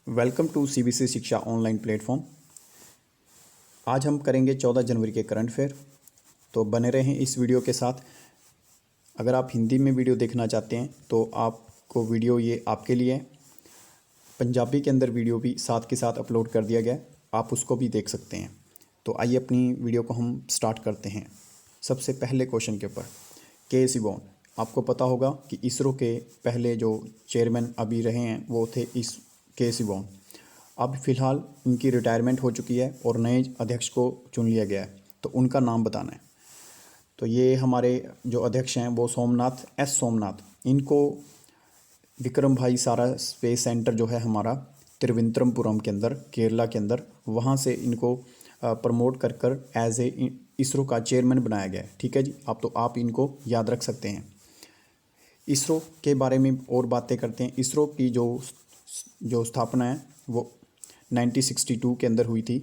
Welcome to CBC शिक्षा online platform. आज हम करेंगे 14 जनवरी के करंट अफेयर, तो बने रहें इस वीडियो के साथ। अगर आप हिंदी में वीडियो देखना चाहते हैं तो आपको वीडियो ये आपके लिए है। पंजाबी के अंदर वीडियो भी साथ के साथ अपलोड कर दिया गया है, आप उसको भी देख सकते हैं। तो आइए अपनी वीडियो को हम स्टार्ट करते हैं। सबसे पहले क्वेश्चन के ऊपर, के सिवान। आपको पता होगा कि इसरो के पहले जो चेयरमैन अभी रहे हैं वो थे इस के सिवान। अब फ़िलहाल इनकी रिटायरमेंट हो चुकी है और नए अध्यक्ष को चुन लिया गया है, तो उनका नाम बताना है। तो ये हमारे जो अध्यक्ष हैं वो सोमनाथ। इनको विक्रम भाई सारा स्पेस सेंटर जो है हमारा तिरुवनंतपुरम के अंदर, केरला के अंदर, वहाँ से इनको प्रमोट कर एज ए इसरो का चेयरमैन बनाया गया है। ठीक है जी, आप इनको याद रख सकते हैं। इसरो के बारे में और बातें करते हैं। इसरो की जो स्थापना है वो 1962 के अंदर हुई थी।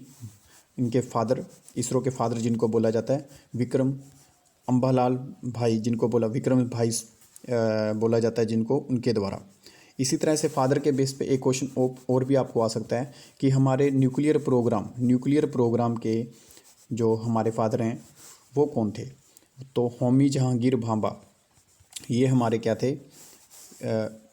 इनके फादर, इसरो के फादर जिनको बोला जाता है विक्रम अम्बालाल भाई, जिनको विक्रम भाई बोला जाता है जिनको, उनके द्वारा। इसी तरह से फादर के बेस पे एक क्वेश्चन और भी आपको आ सकता है कि हमारे न्यूक्लियर प्रोग्राम के जो हमारे फादर हैं वो कौन थे। तो होमी जहांगीर भाभा, ये हमारे क्या थे,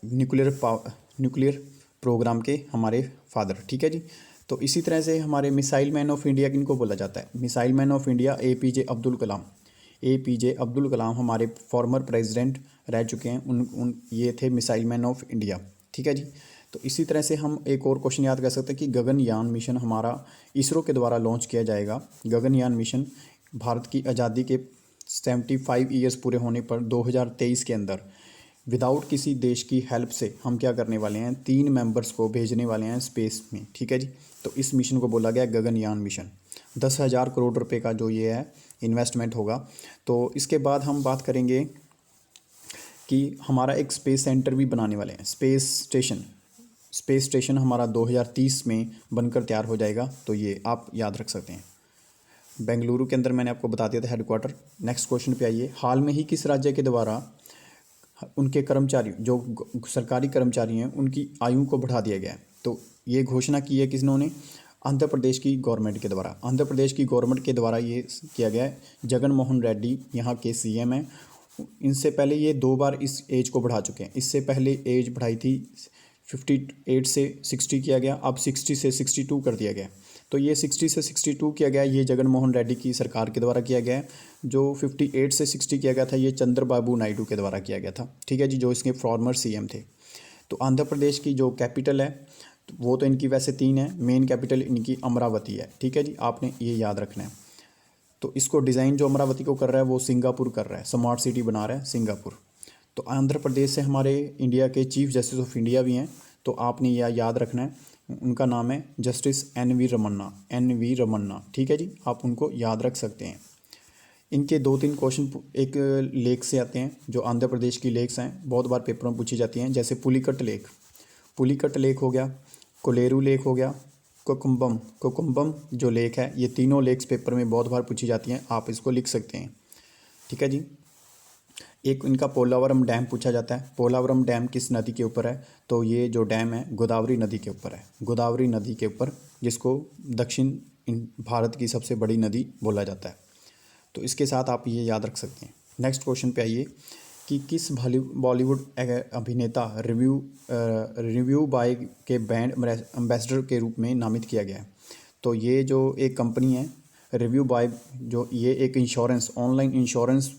न्यूक्लियर प्रोग्राम के हमारे फादर। ठीक है जी। तो इसी तरह से हमारे मिसाइल मैन ऑफ इंडिया किनको बोला जाता है। Missile man of India APJ Abdul Kalam हमारे फॉर्मर प्रेसिडेंट रह चुके हैं। ये थे मिसाइल मैन ऑफ इंडिया। ठीक है जी। तो इसी तरह से हम एक और क्वेश्चन याद कर सकते हैं कि गगनयान मिशन हमारा इसरो के द्वारा लॉन्च किया जाएगा। गगनयान मिशन भारत की आज़ादी के 75 ईयर्स पूरे होने पर 2023 के अंदर विदाउट किसी देश की हेल्प से हम क्या करने वाले हैं, 3 मेंबर्स को भेजने वाले हैं स्पेस में। ठीक है जी। तो इस मिशन को बोला गया गगनयान मिशन। 10,000 करोड़ रुपए का जो ये है इन्वेस्टमेंट होगा। तो इसके बाद हम बात करेंगे कि हमारा एक स्पेस सेंटर भी बनाने वाले हैं। स्पेस स्टेशन हमारा 2030 में बनकर तैयार हो जाएगा। तो ये आप याद रख सकते हैं। बेंगलुरु के अंदर मैंने आपको बता दिया था हेडक्वार्टर। नेक्स्ट क्वेश्चन पे आइए। हाल में ही किस राज्य के द्वारा उनके कर्मचारी, जो सरकारी कर्मचारी हैं, उनकी आयु को बढ़ा दिया गया है। तो ये घोषणा की है किसने? आंध्र प्रदेश की गवर्नमेंट के द्वारा। आंध्र प्रदेश की गवर्नमेंट के द्वारा ये किया गया है। जगन मोहन रेड्डी यहाँ के सीएम हैं। इनसे पहले ये 2 बार इस एज को बढ़ा चुके हैं। इससे पहले एज बढ़ाई थी 58 से 60 किया गया, अब 60 से 62 कर दिया गया। तो ये 60 से 62 किया गया, ये जगन मोहन रेड्डी की सरकार के द्वारा किया गया है। जो 58 से 60 किया गया था ये चंद्रबाबू नायडू के द्वारा किया गया था। ठीक है जी, जो इसके फॉर्मर सीएम थे। तो आंध्र प्रदेश की जो कैपिटल है वो तो इनकी वैसे 3 है, मेन कैपिटल इनकी अमरावती है। ठीक है जी, आपने ये याद रखना है। तो इसको डिज़ाइन जो अमरावती को कर रहा है वो सिंगापुर कर रहा है, स्मार्ट सिटी बना रहा है सिंगापुर। तो आंध्र प्रदेश से हमारे इंडिया के चीफ जस्टिस ऑफ इंडिया भी हैं, तो आपने यह याद रखना है। उनका नाम है जस्टिस एन वी रमन्ना। ठीक है जी, आप उनको याद रख सकते हैं। इनके 2-3 क्वेश्चन एक लेक से आते हैं, जो आंध्र प्रदेश की लेक्स हैं, बहुत बार पेपर में पूछी जाती हैं। जैसे पुलिकट लेक हो गया, कोलेरू लेक हो गया, कोकुम्बम जो लेक है, ये तीनों लेक्स पेपर में बहुत बार पूछी जाती हैं, आप इसको लिख सकते हैं। ठीक है जी। एक इनका पोलावरम डैम पूछा जाता है। पोलावरम डैम किस नदी के ऊपर है? तो ये जो डैम है गोदावरी नदी के ऊपर है। गोदावरी नदी के ऊपर, जिसको दक्षिण भारत की सबसे बड़ी नदी बोला जाता है। तो इसके साथ आप ये याद रख सकते हैं। नेक्स्ट क्वेश्चन पे आइए कि किस बॉलीवुड अभिनेता रिव्यू बाय के ब्रांड एम्बेसडर के रूप में नामित किया गया है। तो ये जो एक कंपनी है रिव्यू बाय, जो ये एक ऑनलाइन इंश्योरेंस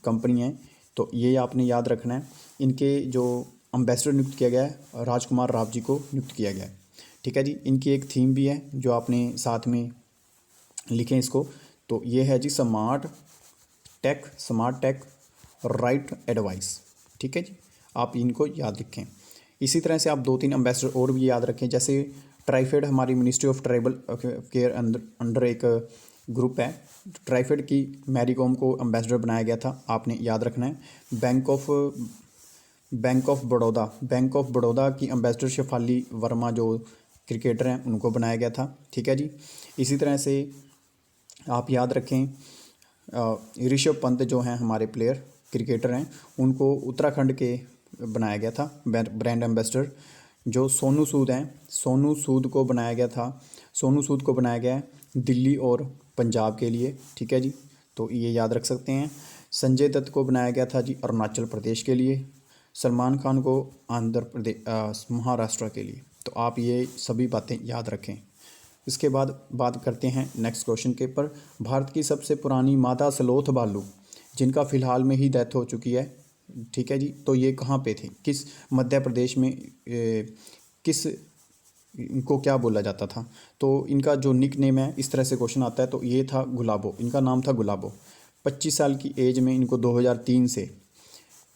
कंपनी है, तो ये आपने याद रखना है। इनके जो एम्बेसडर नियुक्त किया गया है राजकुमार राव जी को नियुक्त किया गया है। ठीक है जी। इनकी एक थीम भी है जो आपने साथ में लिखें इसको। तो ये है जी स्मार्ट टेक राइट एडवाइस। ठीक है जी, आप इनको याद रखें। इसी तरह से आप 2-3 एम्बेसडर और भी याद रखें। जैसे ट्राइफेड हमारी ministry of tribal care under एक ग्रुप है। ट्राइफेड की मैरी कॉम को एम्बेसडर बनाया गया था, आपने याद रखना है। बैंक ऑफ बड़ौदा की एम्बेसडर शेफाली वर्मा जो क्रिकेटर हैं उनको बनाया गया था। ठीक है जी। इसी तरह से आप याद रखें ऋषभ पंत जो हैं हमारे क्रिकेटर हैं, उनको उत्तराखंड के बनाया गया था ब्रांड एम्बेसडर। जो सोनू सूद हैं, सोनू सूद को बनाया गया था, सोनू सूद को बनाया गया है दिल्ली और पंजाब के लिए, ठीक है जी, तो ये याद रख सकते हैं। संजय दत्त को बनाया गया था जी अरुणाचल प्रदेश के लिए, सलमान खान को आंध्र प्रदेश महाराष्ट्र के लिए। तो आप ये सभी बातें याद रखें। इसके बाद बात करते हैं नेक्स्ट क्वेश्चन के ऊपर। भारत की सबसे पुरानी मादा स्लोथ भालू जिनका फ़िलहाल में ही डेथ हो चुकी है, ठीक है जी, तो ये कहाँ पे थे, किस मध्य प्रदेश में, किस इनको क्या बोला जाता था। तो इनका जो निक नेम है, इस तरह से क्वेश्चन आता है, तो ये था गुलाबो, इनका नाम था गुलाबो। 25 साल की एज में इनको 2003 से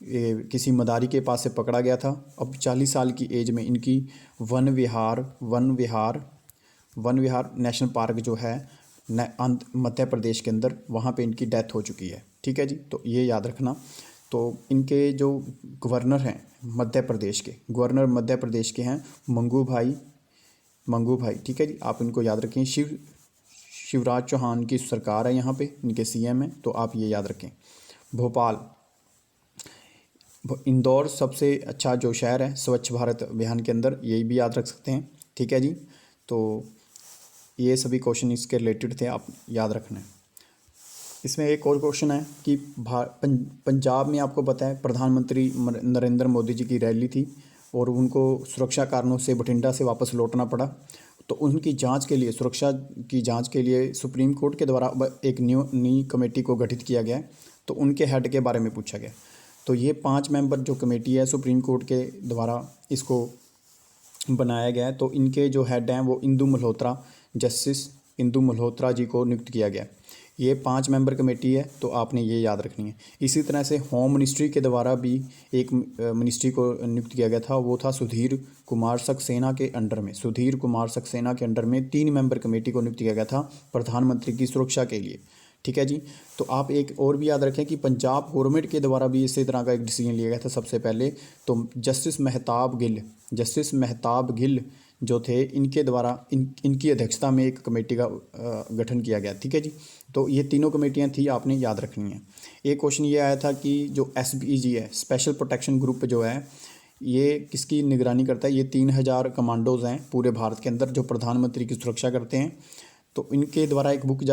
किसी मदारी के पास से पकड़ा गया था। अब 40 साल की एज में इनकी वन विहार नेशनल पार्क जो है मध्य प्रदेश के अंदर, वहाँ पे इनकी डेथ हो चुकी है, ठीक है जी, तो ये याद रखना। तो इनके जो गवर्नर हैं मध्य प्रदेश के, गवर्नर मध्य प्रदेश के हैं मंगू भाई, ठीक है जी, आप इनको याद रखें। शिवराज चौहान की सरकार है यहाँ पे, इनके सीएम हैं, तो आप ये याद रखें। भोपाल, इंदौर सबसे अच्छा जो शहर है स्वच्छ भारत अभियान के अंदर, यही भी याद रख सकते हैं, ठीक है जी। तो ये सभी क्वेश्चन इसके रिलेटेड थे, आप याद रखना है। इसमें एक और क्वेश्चन है कि पंजाब में आपको पता है प्रधानमंत्री नरेंद्र मोदी जी की रैली थी और उनको सुरक्षा कारणों से बठिंडा से वापस लौटना पड़ा। तो उनकी जांच के लिए, सुरक्षा की जांच के लिए सुप्रीम कोर्ट के द्वारा एक नई कमेटी को गठित किया गया है। तो उनके हेड के बारे में पूछा गया। तो ये 5 मेंबर जो कमेटी है सुप्रीम कोर्ट के द्वारा इसको बनाया गया है। तो इनके जो हेड हैं वो जस्टिस इंदु मल्होत्रा जी को नियुक्त किया गया। ये 5 मेंबर कमेटी है, तो आपने ये याद रखनी है। इसी तरह से होम मिनिस्ट्री के द्वारा भी एक मिनिस्ट्री को नियुक्त किया गया था, वो था सुधीर कुमार सक्सेना के अंडर में 3 मेंबर कमेटी को नियुक्त किया गया था प्रधानमंत्री की सुरक्षा के लिए, ठीक है जी। तो आप एक और भी याद रखें कि पंजाब गवर्नमेंट के द्वारा भी इसी तरह का एक डिसीजन लिया गया था सबसे पहले। तो जस्टिस मेहताब गिल जो थे, इनके द्वारा इनकी अध्यक्षता में एक कमेटी का गठन किया गया, ठीक है जी। तो ये तीनों कमेटियां थी, आपने याद रखनी है। एक क्वेश्चन ये आया था कि जो SPG है, स्पेशल प्रोटेक्शन ग्रुप जो है, ये किसकी निगरानी करता है। ये 3000 कमांडोज हैं पूरे भारत के अंदर जो प्रधानमंत्री की सुरक्षा करते हैं। तो इनके द्वारा एक बुक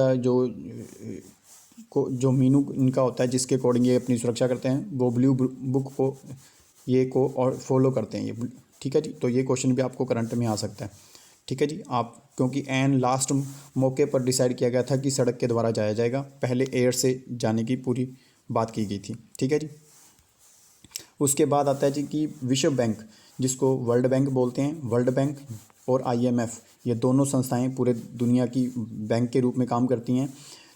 जो मीनू इनका होता है, जिसके अकॉर्डिंग ये अपनी सुरक्षा करते हैं, वो ब्लू बुक को और फॉलो करते हैं ये, ठीक है जी। तो ये क्वेश्चन भी आपको करंट में आ सकता है, ठीक है जी। आप क्योंकि एन लास्ट मौके पर डिसाइड किया गया था कि सड़क के द्वारा जाया जाएगा, पहले एयर से जाने की पूरी बात की गई थी, ठीक है जी। उसके बाद आता है जी कि विश्व बैंक, जिसको वर्ल्ड बैंक बोलते हैं, वर्ल्ड बैंक और IMF, ये दोनों संस्थाएं पूरे दुनिया की बैंक के रूप में काम करती हैं।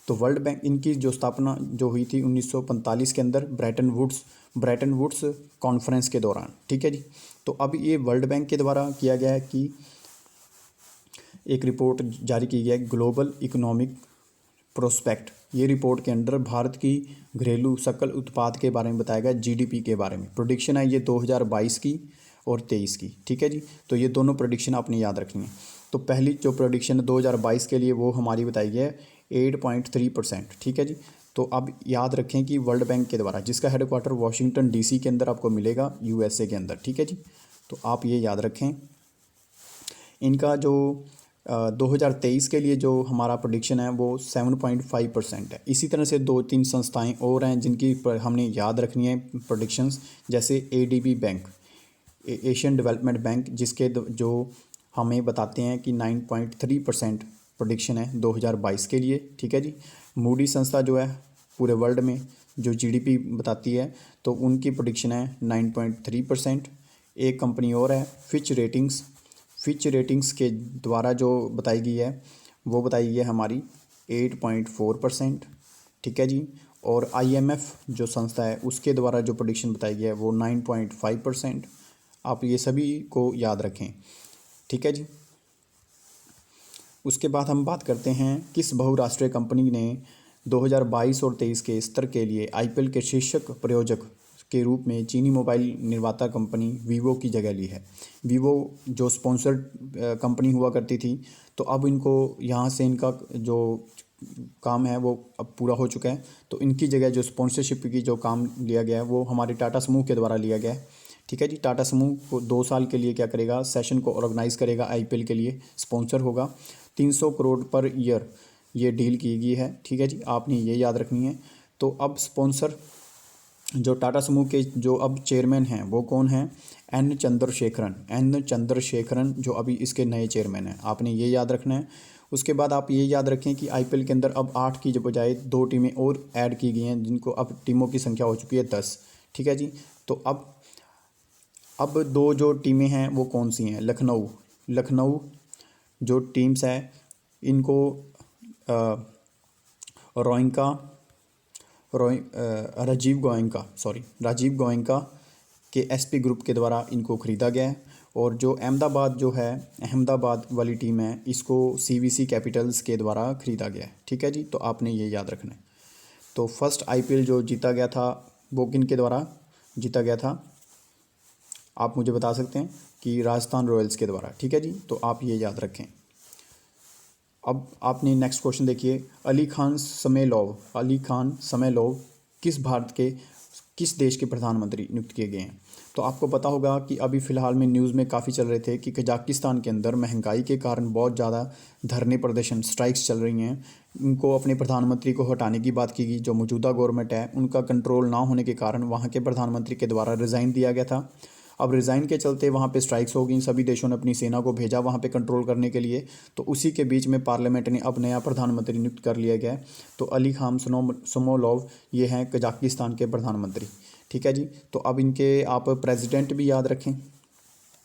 तो वर्ल्ड बैंक, इनकी जो स्थापना जो हुई थी 1945 के अंदर ब्रेटन वुड्स कॉन्फ्रेंस के दौरान, ठीक है जी। तो अब ये वर्ल्ड बैंक के द्वारा किया गया है कि एक रिपोर्ट जारी की गई है, ग्लोबल इकोनॉमिक प्रोस्पेक्ट। ये रिपोर्ट के अंदर भारत की घरेलू सकल उत्पाद के बारे में बताया गया, GDP के बारे में। प्रोडिक्शन है ये 2022 की और 23 की, ठीक है जी। तो ये दोनों प्रोडिक्शन आपने याद रखनी है। तो पहली जो प्रोडिक्शन 2022 के लिए वो हमारी बताई गई है 8.3%, ठीक है जी। तो अब याद रखें कि वर्ल्ड बैंक के द्वारा, जिसका हेडक्वार्टर वाशिंगटन DC के अंदर आपको मिलेगा, USA के अंदर, ठीक है जी। तो आप ये याद रखें। इनका जो 2023 के लिए जो हमारा प्रोडिक्शन है वो 7.5% है। इसी तरह से 2-3 संस्थाएं और हैं जिनकी हमने याद रखनी है प्रोडिक्शंस, जैसे ADB bank, Asian development bank, जिसके जो हमें बताते हैं कि 9.3% प्रोडिक्शन है 2022 के लिए, ठीक है जी। मूडी संस्था जो है पूरे वर्ल्ड में जो GDP बताती है, तो उनकी प्रोडिक्शन है 9.3%। एक कंपनी और है फिच रेटिंग्स के द्वारा जो बताई गई है, वो बताई गई है हमारी 8.4%, ठीक है जी। और IMF जो संस्था है, उसके द्वारा जो प्रोडिक्शन बताई गई है वो 9.5%। आप ये सभी को याद रखें, ठीक है जी। उसके बाद हम बात करते हैं किस बहुराष्ट्रीय कंपनी ने 2022 और 23 के स्तर के लिए IPL के शीर्षक प्रायोजक के रूप में चीनी मोबाइल निर्माता कंपनी वीवो की जगह ली है। वीवो जो स्पॉन्सर्ड कंपनी हुआ करती थी, तो अब इनको यहाँ से इनका जो काम है वो अब पूरा हो चुका है। तो इनकी जगह जो स्पॉन्सरशिप की जो काम लिया गया है वो हमारे टाटा समूह के द्वारा लिया गया है, ठीक है जी। टाटा समूह को 2 साल के लिए क्या करेगा, सेशन को ऑर्गेनाइज करेगा, आईपीएल के लिए स्पॉन्सर होगा। 300 करोड़ पर ईयर ये डील की गई है, ठीक है जी, आपने ये याद रखनी है। तो अब स्पॉन्सर जो टाटा समूह के जो अब चेयरमैन हैं वो कौन हैं, एन चंद्रशेखरन जो अभी इसके नए चेयरमैन हैं, आपने ये याद रखना है। उसके बाद आप ये याद रखें कि आईपीएल के अंदर अब 8 की बजाय 2 टीमें और ऐड की गई हैं, जिनको अब टीमों की संख्या हो चुकी है 10, ठीक है जी। तो अब 2 जो टीमें हैं वो कौन सी हैं, लखनऊ जो टीम्स है इनको रोइंका राजीव गोयनका के एसपी ग्रुप के द्वारा इनको ख़रीदा गया है। और जो अहमदाबाद वाली टीम है इसको सीवीसी कैपिटल्स के द्वारा ख़रीदा गया है, ठीक है जी। तो आपने ये याद रखना है। तो फर्स्ट आईपीएल जो जीता गया था वो किन के द्वारा जीता गया था, आप मुझे बता सकते हैं कि राजस्थान रॉयल्स के द्वारा, ठीक है जी। तो आप ये याद रखें। अब आपने नेक्स्ट क्वेश्चन देखिए, अली खान समैलोव किस देश के प्रधानमंत्री नियुक्त किए गए हैं। तो आपको पता होगा कि अभी फ़िलहाल में न्यूज़ में काफ़ी चल रहे थे कि कजाकिस्तान के अंदर महंगाई के कारण बहुत ज़्यादा धरने प्रदर्शन स्ट्राइक्स चल रही हैं। उनको अपने प्रधानमंत्री को हटाने की बात की गई। जो मौजूदा गवर्नमेंट है उनका कंट्रोल ना होने के कारण वहाँ के प्रधानमंत्री के द्वारा रिज़ाइन दिया गया था। अब रिज़ाइन के चलते वहाँ पे स्ट्राइक्स हो गई, सभी देशों ने अपनी सेना को भेजा वहाँ पे कंट्रोल करने के लिए। तो उसी के बीच में पार्लियामेंट ने अब नया प्रधानमंत्री नियुक्त कर लिया गया है। तो अली खान समोलोव ये हैं कजाकिस्तान के प्रधानमंत्री, ठीक है जी। तो अब इनके आप प्रेसिडेंट भी याद रखें,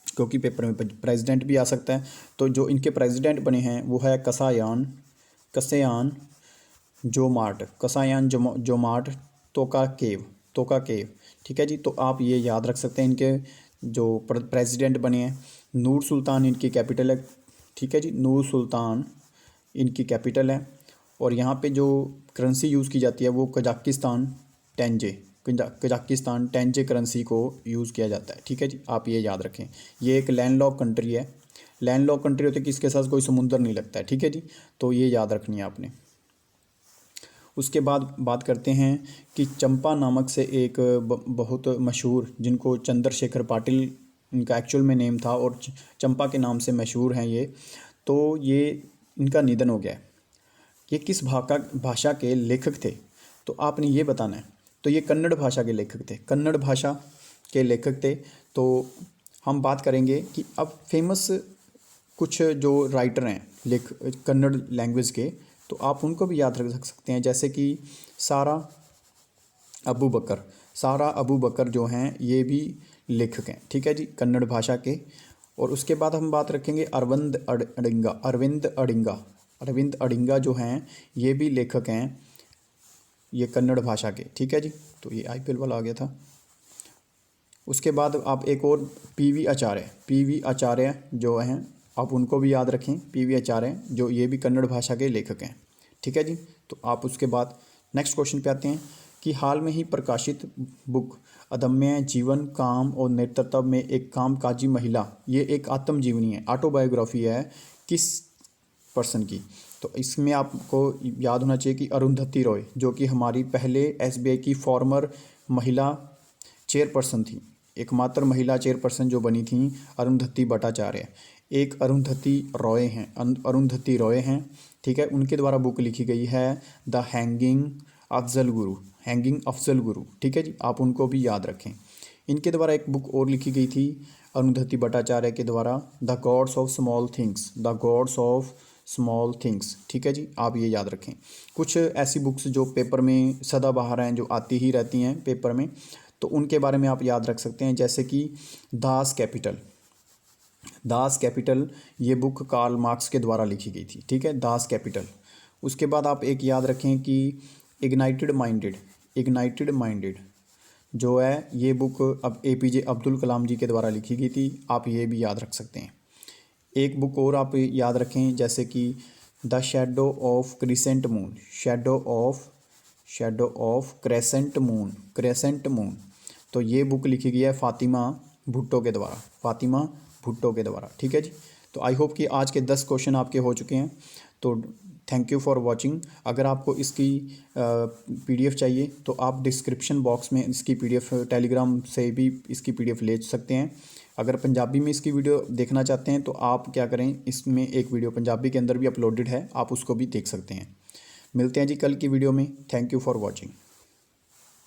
क्योंकि पेपर में प्रेसिडेंट भी आ सकता है। तो जो इनके प्रेसिडेंट बने हैं वो है कसायान जोमार्ट तोकाकेव, ठीक है जी। तो आप ये याद रख सकते हैं। इनके जो प्रेसिडेंट बने हैं, नूर सुल्तान इनकी कैपिटल है, ठीक है जी, नूर सुल्तान इनकी कैपिटल है। और यहाँ पे जो करेंसी यूज़ की जाती है वो कजाकिस्तान टेंजे करेंसी को यूज़ किया जाता है, ठीक है जी। आप ये याद रखें। ये एक लैंडलॉक कंट्री है। लैंडलॉक कंट्री होती है कि इसके साथ कोई समुंदर नहीं लगता है, ठीक है जी। तो ये याद रखनी है आपने। उसके बाद बात करते हैं कि चंपा नामक से एक बहुत मशहूर, जिनको चंद्रशेखर पाटिल इनका एक्चुअल में नेम था और चंपा के नाम से मशहूर हैं ये। तो ये इनका निधन हो गया है। ये किस भाषा के लेखक थे, तो आपने ये बताना है। तो ये कन्नड़ भाषा के लेखक थे। तो हम बात करेंगे कि अब फेमस कुछ जो राइटर हैं कन्नड़ लैंग्वेज के, तो आप उनको भी याद रख सकते हैं, जैसे कि सारा अबू बकर जो हैं ये भी लेखक हैं, ठीक है जी, कन्नड़ भाषा के। और उसके बाद हम बात रखेंगे अरविंद अडिंगा जो हैं ये भी लेखक हैं, ये कन्नड़ भाषा के, ठीक है जी। तो ये आईपीएल वाला आ गया था। उसके बाद आप एक और पीवी आचार्य जो हैं आप उनको भी याद रखें। पीवी आचार्य जो ये भी कन्नड़ भाषा के लेखक हैं, ठीक है जी। तो आप उसके बाद नेक्स्ट क्वेश्चन पे आते हैं कि हाल में ही प्रकाशित बुक अदम्य जीवन, काम और नेतृत्व में एक कामकाजी महिला, ये एक आत्मजीवनी है, ऑटोबायोग्राफी है किस पर्सन की। तो इसमें आपको याद होना चाहिए कि अरुंधति रॉय, जो कि हमारी पहले एसबीआई की फॉर्मर महिला चेयरपर्सन थी, एकमात्र महिला चेयरपर्सन जो बनी थी अरुंधति भट्टाचार्य, एक अरुंधति रॉय हैं, ठीक है। उनके द्वारा बुक लिखी गई है द हैंगिंग अफजल गुरु, ठीक है जी। आप उनको भी याद रखें। इनके द्वारा एक बुक और लिखी गई थी अरुंधति भट्टाचार्य के द्वारा, the gods of small things, ठीक है जी। आप ये याद रखें। कुछ ऐसी बुक्स जो पेपर में सदाबहार हैं, जो आती ही रहती हैं पेपर में, तो उनके बारे में आप याद रख सकते हैं, जैसे कि दास कैपिटल ये बुक कार्ल मार्क्स के द्वारा लिखी गई थी, ठीक है, दास कैपिटल। उसके बाद आप एक याद रखें कि इग्नाइटेड माइंडेड जो है ये बुक अब एपीजे अब्दुल कलाम जी के द्वारा लिखी गई थी, आप ये भी याद रख सकते हैं। एक बुक और आप याद रखें, जैसे कि the shadow of crescent moon, तो ये बुक लिखी गई है फातिमा भुट्टो के द्वारा, ठीक है जी। तो आई होप कि आज के 10 क्वेश्चन आपके हो चुके हैं। तो थैंक यू फॉर वॉचिंग। अगर आपको इसकी PDF चाहिए तो आप डिस्क्रिप्शन बॉक्स में इसकी PDF टेलीग्राम से भी इसकी PDF ले सकते हैं। अगर पंजाबी में इसकी वीडियो देखना चाहते हैं तो आप क्या करें, इसमें एक वीडियो पंजाबी के अंदर भी अपलोडेड है, आप उसको भी देख सकते हैं। मिलते हैं जी कल की वीडियो में। Thank you for watching.